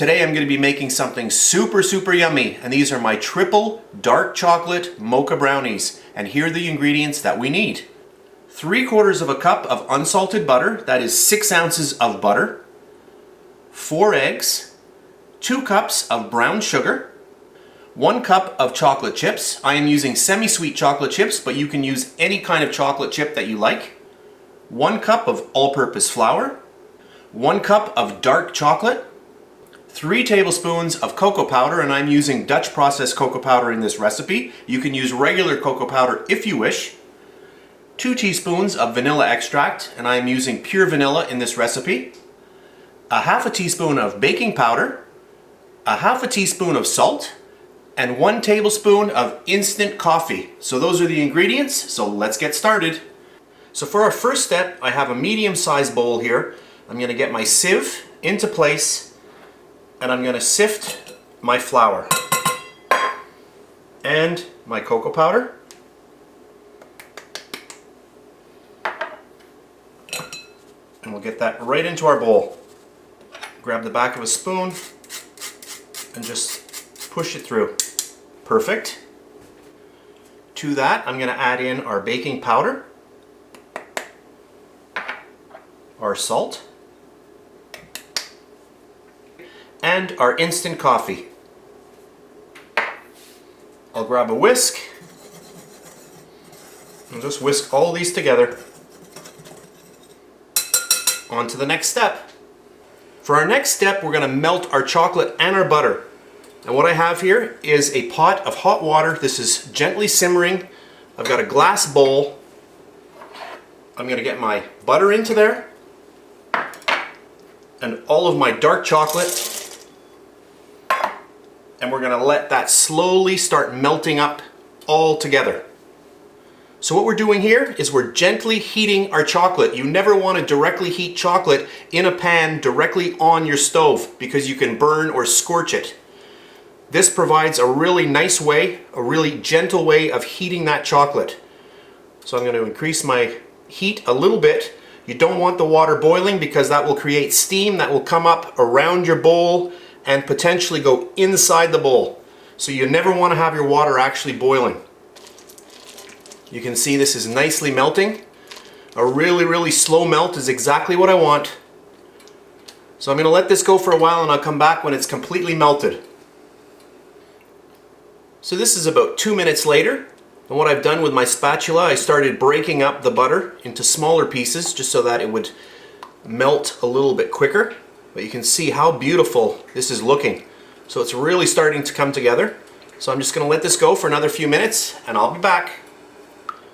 Today I'm going to be making something super yummy, and these are my triple dark chocolate mocha brownies. And here are the ingredients that we need. 3/4 of a cup of unsalted butter, that is 6 ounces of butter, 4 eggs, 2 cups of brown sugar, 1 cup of chocolate chips. I am using semi-sweet chocolate chips, but you can use any kind of chocolate chip that you like. 1 cup of all-purpose flour, 1 cup of dark chocolate, 3 tablespoons of cocoa powder, and I'm using Dutch processed cocoa powder in this recipe. You can use regular cocoa powder if you wish. 2 teaspoons of vanilla extract, and I'm using pure vanilla in this recipe. 1/2 teaspoon of baking powder, 1/2 teaspoon of salt, and 1 tablespoon of instant coffee. So those are the ingredients, so let's get started. So for our first step, I have a medium-sized bowl here. I'm going to get my sieve into place, and I'm going to sift my flour and my cocoa powder. And we'll get that right into our bowl. Grab the back of a spoon and just push it through. Perfect. To that, I'm going to add in our baking powder, our salt, and our instant coffee. I'll grab a whisk and just whisk all these together. On to the next step. For our next step, we're going to melt our chocolate and our butter. And what I have here is a pot of hot water. This is gently simmering. I've got a glass bowl. I'm going to get my butter into there and all of my dark chocolate. And we're going to let that slowly start melting up all together. So what we're doing here is we're gently heating our chocolate. You never want to directly heat chocolate in a pan directly on your stove because you can burn or scorch it. This provides a really nice way, a really gentle way of heating that chocolate. So I'm going to increase my heat a little bit. You don't want the water boiling because that will create steam that will come up around your bowl and potentially go inside the bowl. So you never want to have your water actually boiling. You can see this is nicely melting. A really slow melt is exactly what I want. So I'm going to let this go for a while and I'll come back when it's completely melted. So this is about 2 minutes later, and what I've done with my spatula, I started breaking up the butter into smaller pieces just so that it would melt a little bit quicker. But you can see how beautiful this is looking. So it's really starting to come together. So I'm just going to let this go for another few minutes and I'll be back.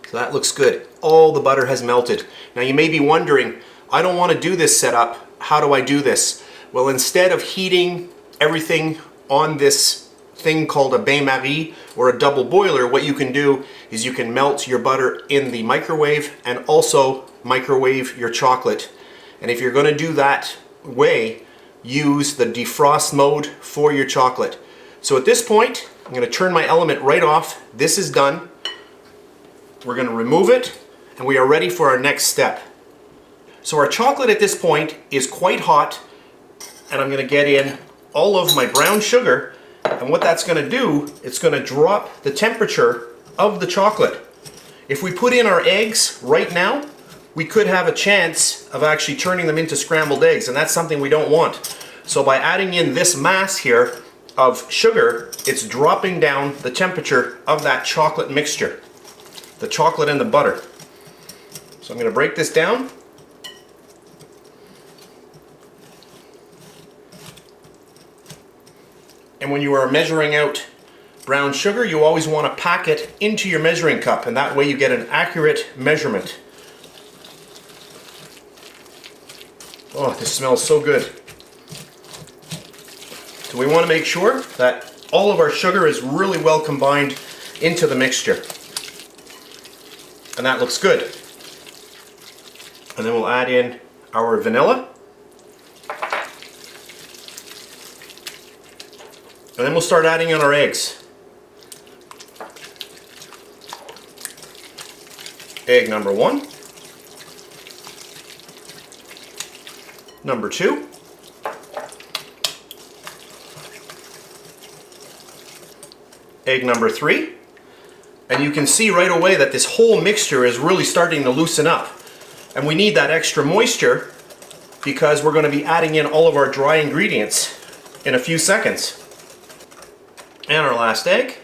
So that looks good. All the butter has melted. Now you may be wondering, I don't want to do this setup. How do I do this? Well, instead of heating everything on this thing called a bain-marie or a double boiler, what you can do is you can melt your butter in the microwave and also microwave your chocolate. And if you're going to do that way, use the defrost mode for your chocolate. So at this point, I'm going to turn my element right off. This is done. We're going to remove it and we are ready for our next step. So our chocolate at this point is quite hot, and I'm going to get in all of my brown sugar, and what that's going to do, it's going to drop the temperature of the chocolate. If we put in our eggs right now, we could have a chance of actually turning them into scrambled eggs, and that's something we don't want. So by adding in this mass here of sugar, it's dropping down the temperature of that chocolate mixture, the chocolate and the butter. So I'm going to break this down. And when you are measuring out brown sugar, you always want to pack it into your measuring cup, and that way you get an accurate measurement. Oh, this smells so good. So we want to make sure that all of our sugar is really well combined into the mixture. And that looks good. And then we'll add in our vanilla. And then we'll start adding in our eggs. Egg number 1. Number 2. egg number 3. And you can see right away that this whole mixture is really starting to loosen up. And we need that extra moisture because we're going to be adding in all of our dry ingredients in a few seconds. And our last egg.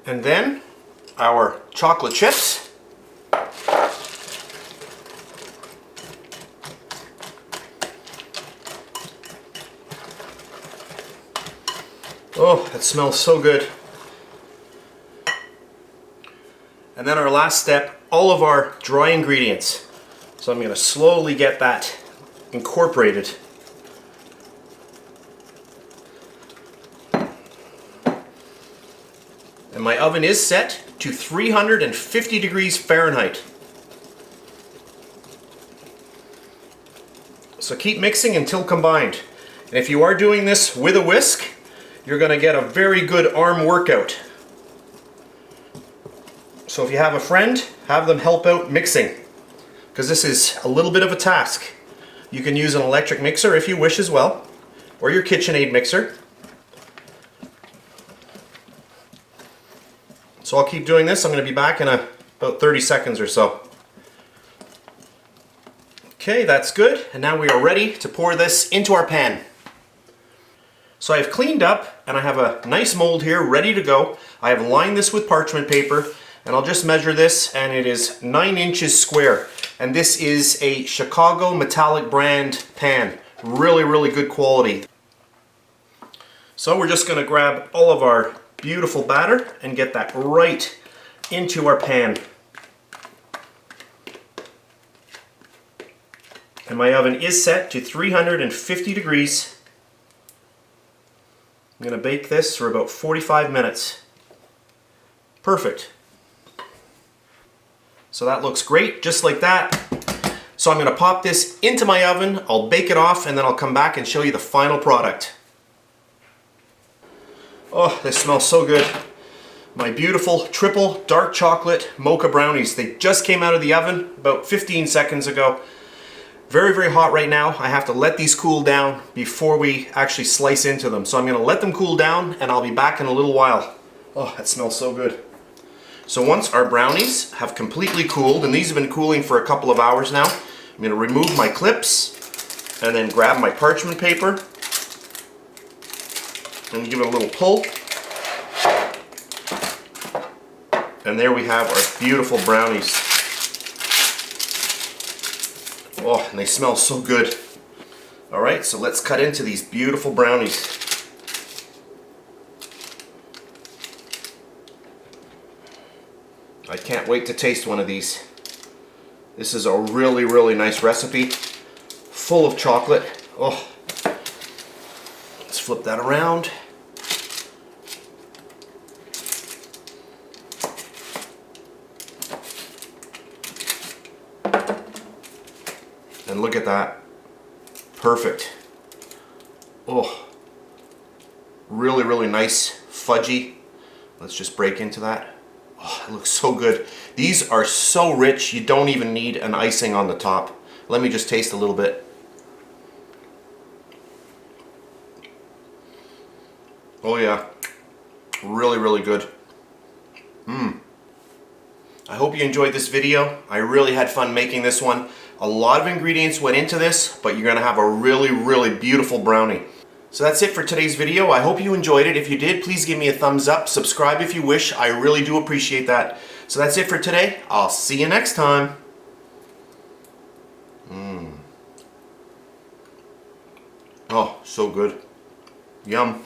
And then our chocolate chips. Oh, that smells so good. And then our last step, all of our dry ingredients. So I'm going to slowly get that incorporated. And my oven is set to 350 degrees Fahrenheit. So keep mixing until combined. And if you are doing this with a whisk, you're going to get a very good arm workout. So if you have a friend, have them help out mixing, because this is a little bit of a task. You can use an electric mixer if you wish as well, or your KitchenAid mixer. So I'll keep doing this. I'm going to be back in about 30 seconds or so. Okay, that's good. And now we are ready to pour this into our pan. So I've cleaned up and I have a nice mold here ready to go. I have lined this with parchment paper and I'll just measure this, and it is 9 inches square. And this is a Chicago metallic brand pan. Really, really good quality. So we're just going to grab all of our beautiful batter and get that right into our pan. And my oven is set to 350 degrees. I'm going to bake this for about 45 minutes. Perfect. So that looks great, just like that. So I'm going to pop this into my oven, I'll bake it off, and then I'll come back and show you the final product. Oh, this smells so good. My beautiful triple dark chocolate mocha brownies. They just came out of the oven about 15 seconds ago. Very, very hot right now. I have to let these cool down before we actually slice into them. So I'm going to let them cool down and I'll be back in a little while. Oh, that smells so good. So once our brownies have completely cooled, and these have been cooling for a couple of hours now, I'm going to remove my clips and then grab my parchment paper and give it a little pull. And there we have our beautiful brownies. Oh, and they smell so good. Alright, so let's cut into these beautiful brownies. I can't wait to taste one of these. This is a really, really nice recipe. Full of chocolate. Oh. Let's flip that around. And look at that. Perfect. Oh. Really, really nice. Fudgy. Let's just break into that. Oh, it looks so good. These are so rich, you don't even need an icing on the top. Let me just taste a little bit. Oh yeah. Really, really good. I hope you enjoyed this video. I really had fun making this one. A lot of ingredients went into this, but you're gonna have a really, really beautiful brownie. So that's it for today's video. I hope you enjoyed it. If you did, please give me a thumbs up. Subscribe if you wish. I really do appreciate that. So that's it for today. I'll see you next time. Oh, so good. Yum.